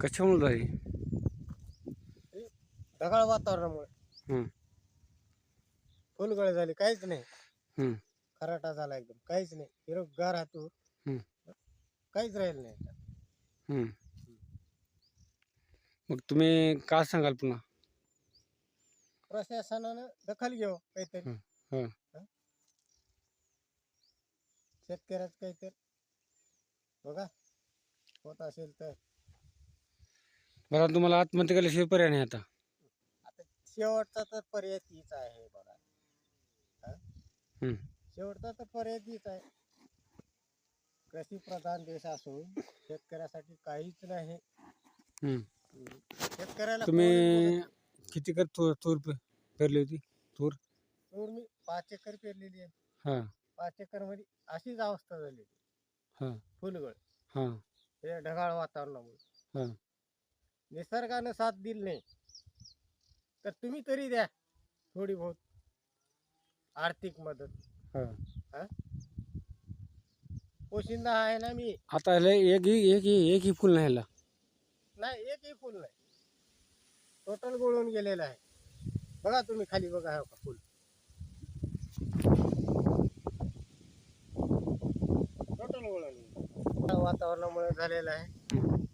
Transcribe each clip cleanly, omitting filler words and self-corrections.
कशामुळे झाली? हे ढगाळ वातावरणामुळे हं, फुलगळ झाली, काहीच नाही. हं, खराटा झाला एकदम, काहीच नाही. हिरवगार राहतो, हं, काहीच राहिलं नाही आता. हं. मग तुम्ही काय सांगाल पुन्हा? प्रशासनानं दखल घ्यावं काहीतरी. हं, हं. हं? शेतकऱ्याचं काहीतरी बघा, होत असेल तर. बरं, तुम्हाला आत्महत्या केल्याशिवाय पर्याय नाही आता. आता शेवटचा तर पर्याय तीच आहे बघा. हं? हं, शेवटचा तर पर्याय तीच आहे. कृषीप्रधान देश असून शेतकऱ्यासाठी काहीच नाही. हं. शेतकऱ्याला कोणीच बघत तुम्ही नाही. किती कर तूर पेरली होती? तूर? तूर मी 5 एकर पेरलेली आहे. हां, 5 एकर मध्ये अशीच अवस्था झाली, हां, फुलगळ. हां, हे ढगाळ वातावरणामुळे हां. निसर्गानं साथ दिली नाही, तर तुम्ही तरी द्या थोडी बहुत आर्थिक मदत. हां. हा, पोशिंदा आहे ना मी. आता ह्याला एकही फुल नाही ह्याला. नाही, एकही फुल नाही, टोटल गळून गेलेलं आहे. बघा तुम्ही खाली बघा, हो का फुल टोटल गळून गेलं. वातावरणामुळे झालेलं आहे. हं,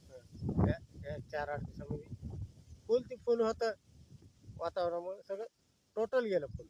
या 4-8 दिवसामध्ये फुल होतं, वातावरणामुळे सगळं टोटल गेलं फुल.